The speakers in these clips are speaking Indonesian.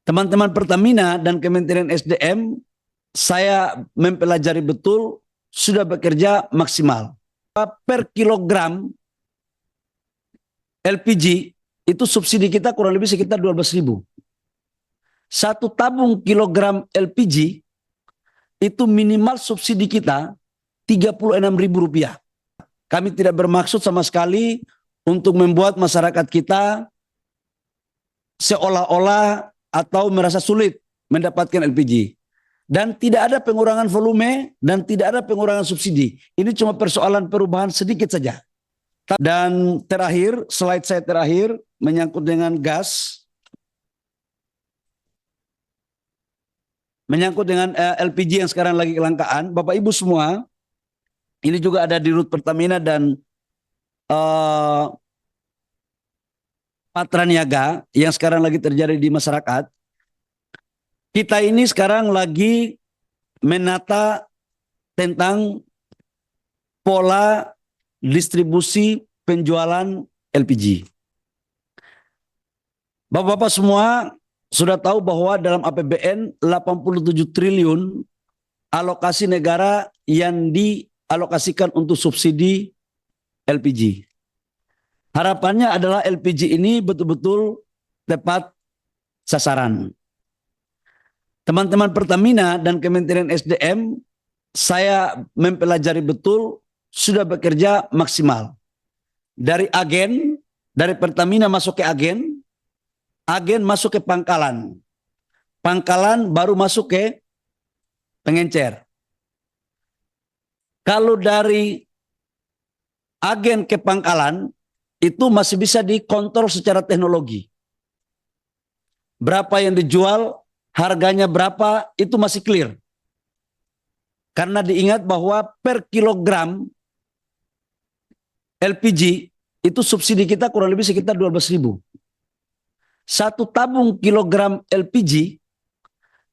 Teman-teman Pertamina dan Kementerian SDM, saya mempelajari betul, sudah bekerja maksimal. Per kilogram LPG itu subsidi kita kurang lebih sekitar 12.000. Satu tabung kilogram LPG itu minimal subsidi kita Rp36.000. Kami tidak bermaksud sama sekali untuk membuat masyarakat kita seolah-olah atau merasa sulit mendapatkan LPG. Dan tidak ada pengurangan volume dan tidak ada pengurangan subsidi. Ini cuma persoalan perubahan sedikit saja. Dan terakhir, slide saya terakhir menyangkut dengan gas. Menyangkut dengan LPG yang sekarang lagi kelangkaan. Bapak Ibu semua, ini juga ada di Rut Pertamina dan Patra Niaga yang sekarang lagi terjadi di masyarakat. Kita ini sekarang lagi menata tentang pola distribusi penjualan LPG. Bapak-bapak semua sudah tahu bahwa dalam APBN 87 triliun alokasi negara yang dialokasikan untuk subsidi LPG. Harapannya adalah LPG ini betul-betul tepat sasaran. Teman-teman Pertamina dan Kementerian SDM, saya mempelajari betul, sudah bekerja maksimal. Dari agen, dari Pertamina masuk ke agen masuk ke pangkalan. Pangkalan baru masuk ke pengencer. Kalau dari agen ke pangkalan, itu masih bisa dikontrol secara teknologi. Berapa yang dijual, harganya berapa, itu masih clear. Karena diingat bahwa per kilogram LPG itu subsidi kita kurang lebih sekitar 12.000. Satu tabung kilogram LPG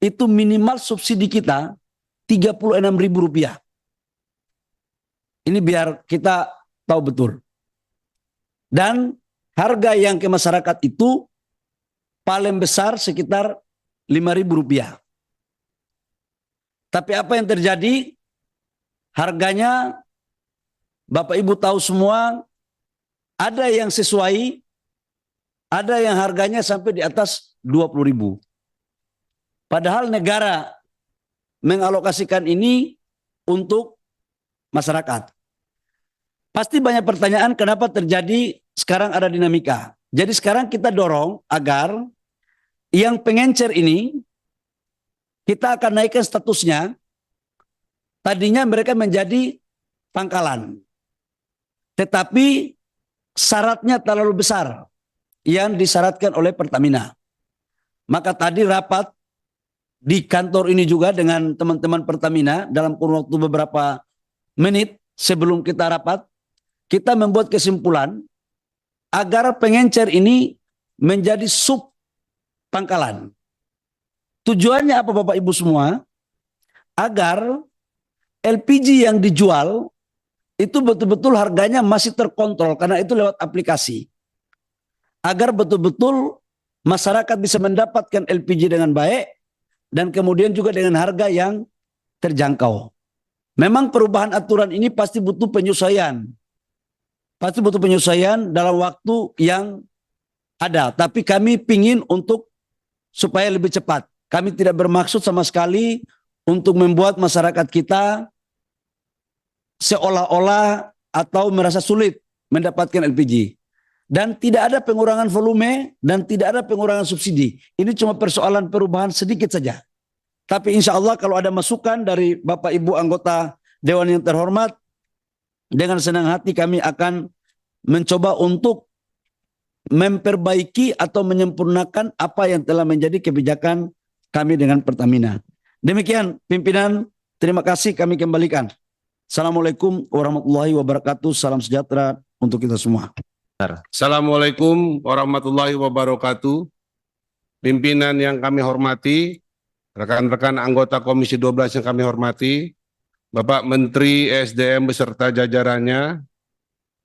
itu minimal subsidi kita Rp36.000. Ini biar kita tahu betul. Dan harga yang ke masyarakat itu paling besar sekitar Rp5.000. Tapi apa yang terjadi? Harganya Bapak Ibu tahu semua, ada yang sesuai, ada yang harganya sampai di atas 20.000. Padahal negara mengalokasikan ini untuk masyarakat. Pasti banyak pertanyaan kenapa terjadi sekarang ada dinamika. Jadi sekarang kita dorong agar yang pengencer ini kita akan naikkan statusnya. Tadinya mereka menjadi pangkalan. Tetapi syaratnya terlalu besar yang disyaratkan oleh Pertamina. Maka tadi rapat di kantor ini juga dengan teman-teman Pertamina dalam kurun waktu beberapa menit sebelum kita rapat, kita membuat kesimpulan agar pengencer ini menjadi sub pangkalan. Tujuannya apa Bapak Ibu semua? Agar LPG yang dijual itu betul-betul harganya masih terkontrol karena itu lewat aplikasi. Agar betul-betul masyarakat bisa mendapatkan LPG dengan baik dan kemudian juga dengan harga yang terjangkau. Memang perubahan aturan ini pasti butuh penyesuaian. Pasti butuh penyesuaian dalam waktu yang ada. Tapi kami pingin untuk supaya lebih cepat. Kami tidak bermaksud sama sekali untuk membuat masyarakat kita seolah-olah atau merasa sulit mendapatkan LPG. Dan tidak ada pengurangan volume dan tidak ada pengurangan subsidi. Ini cuma persoalan perubahan sedikit saja. Tapi insya Allah kalau ada masukan dari Bapak Ibu anggota Dewan yang terhormat, dengan senang hati kami akan mencoba untuk memperbaiki atau menyempurnakan apa yang telah menjadi kebijakan kami dengan Pertamina. Demikian pimpinan, terima kasih kami kembalikan. Assalamualaikum warahmatullahi wabarakatuh. Salam sejahtera untuk kita semua. Assalamualaikum warahmatullahi wabarakatuh. Pimpinan yang kami hormati, rekan-rekan anggota Komisi 12 yang kami hormati, Bapak Menteri SDM beserta jajarannya,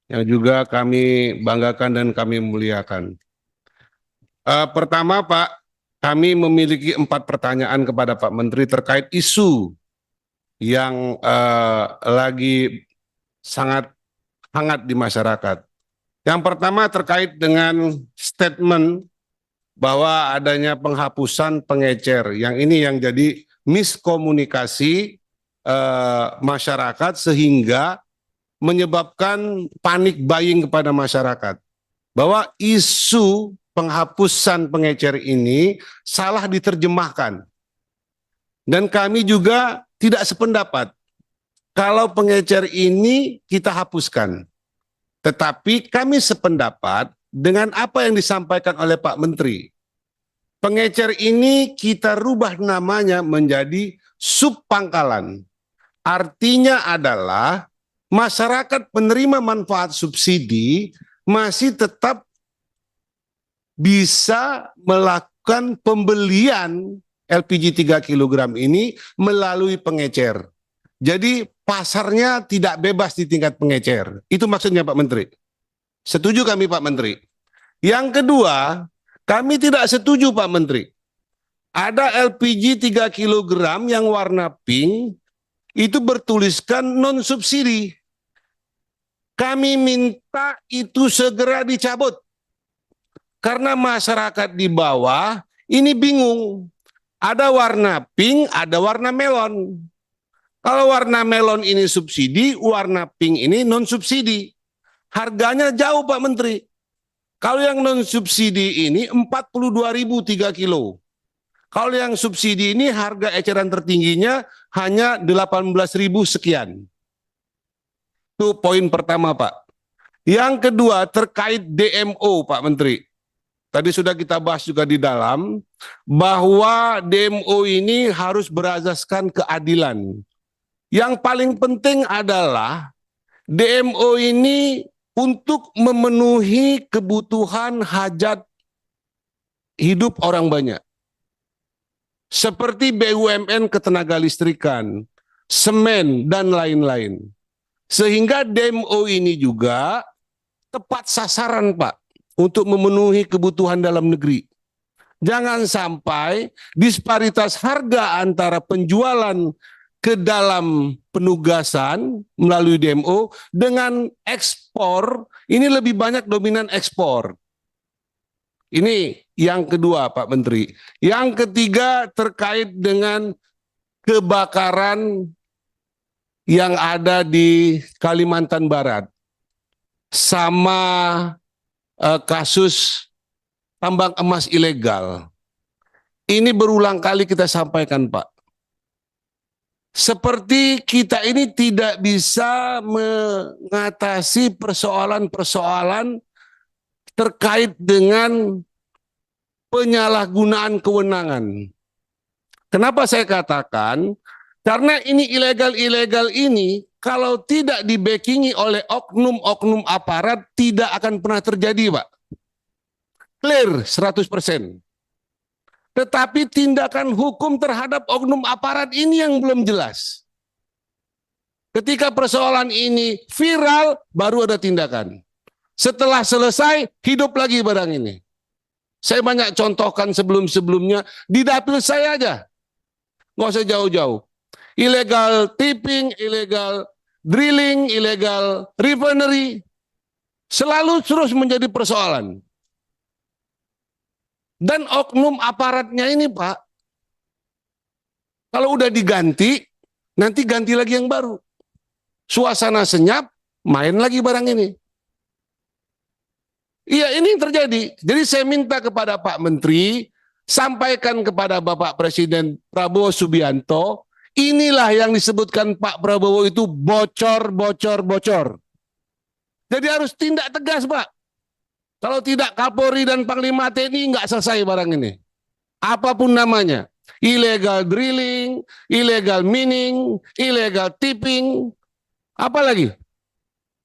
yang juga kami banggakan dan kami muliakan. Pertama Pak, kami memiliki 4 pertanyaan kepada Pak Menteri terkait isu yang lagi sangat hangat di masyarakat. Yang pertama terkait dengan statement bahwa adanya penghapusan pengecer. Yang ini yang jadi miskomunikasi masyarakat sehingga menyebabkan panik buying kepada masyarakat. Bahwa isu penghapusan pengecer ini salah diterjemahkan. Dan kami juga tidak sependapat kalau pengecer ini kita hapuskan. Tetapi kami sependapat dengan apa yang disampaikan oleh Pak Menteri. Pengecer ini kita rubah namanya menjadi subpangkalan. Artinya adalah masyarakat penerima manfaat subsidi masih tetap bisa melakukan pembelian LPG 3 kg ini melalui pengecer. Jadi pasarnya tidak bebas di tingkat pengecer. Itu maksudnya Pak Menteri. Setuju kami Pak Menteri. Yang kedua, kami tidak setuju Pak Menteri. Ada LPG 3 kg yang warna pink, itu bertuliskan non-subsidi. Kami minta itu segera dicabut. Karena masyarakat di bawah ini bingung. Ada warna pink, ada warna melon. Kalau warna melon ini subsidi, warna pink ini non-subsidi. Harganya jauh Pak Menteri. Kalau yang non-subsidi ini 42.000 3 kilo. Kalau yang subsidi ini harga eceran tertingginya hanya 18.000 sekian. Itu poin pertama Pak. Yang kedua terkait DMO Pak Menteri. Tadi sudah kita bahas juga di dalam bahwa DMO ini harus berazaskan keadilan. Yang paling penting adalah DMO ini untuk memenuhi kebutuhan hajat hidup orang banyak. Seperti BUMN ketenagalistrikan, semen, dan lain-lain. Sehingga DMO ini juga tepat sasaran Pak untuk memenuhi kebutuhan dalam negeri. Jangan sampai disparitas harga antara penjualan ke dalam penugasan melalui DMO dengan ekspor, ini lebih banyak dominan ekspor. Ini yang kedua Pak Menteri. Yang ketiga terkait dengan kebakaran yang ada di Kalimantan Barat. Sama kasus tambang emas ilegal. Ini berulang kali kita sampaikan Pak. Seperti kita ini tidak bisa mengatasi persoalan-persoalan terkait dengan penyalahgunaan kewenangan. Kenapa saya katakan? Karena ini ilegal-ilegal ini kalau tidak dibackingi oleh oknum-oknum aparat tidak akan pernah terjadi Pak. Clear 100%. Tetapi tindakan hukum terhadap oknum aparat ini yang belum jelas. Ketika persoalan ini viral, baru ada tindakan. Setelah selesai, hidup lagi barang ini. Saya banyak contohkan sebelum-sebelumnya, di dapil saya aja. Nggak usah jauh-jauh. Illegal tipping, illegal drilling, illegal refinery. Selalu terus menjadi persoalan. Dan oknum aparatnya ini Pak, kalau udah diganti, nanti ganti lagi yang baru. Suasana senyap, main lagi barang ini. Iya ini yang terjadi. Jadi saya minta kepada Pak Menteri, sampaikan kepada Bapak Presiden Prabowo Subianto, inilah yang disebutkan Pak Prabowo itu bocor. Jadi harus tindak tegas Pak. Kalau tidak Kapolri dan Panglima TNI nggak selesai barang ini. Apapun namanya. Illegal drilling, illegal mining, illegal tipping. Apalagi?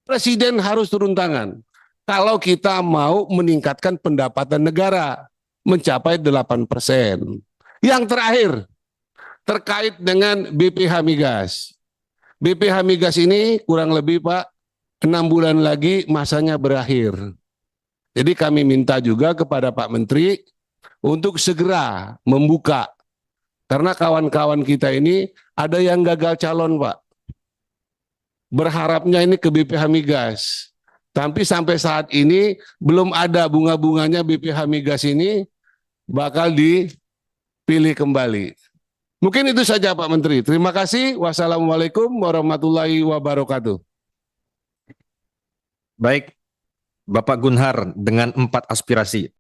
Presiden harus turun tangan. Kalau kita mau meningkatkan pendapatan negara mencapai 8%. Yang terakhir, terkait dengan BPH Migas. BPH Migas ini kurang lebih Pak, 6 bulan lagi masanya berakhir. Jadi kami minta juga kepada Pak Menteri untuk segera membuka. Karena kawan-kawan kita ini ada yang gagal calon, Pak. Berharapnya ini ke BPH Migas. Tapi sampai saat ini belum ada bunga-bunganya BPH Migas ini bakal dipilih kembali. Mungkin itu saja Pak Menteri. Terima kasih. Wassalamualaikum warahmatullahi wabarakatuh. Baik, Bapak Gunhar dengan 4 aspirasi.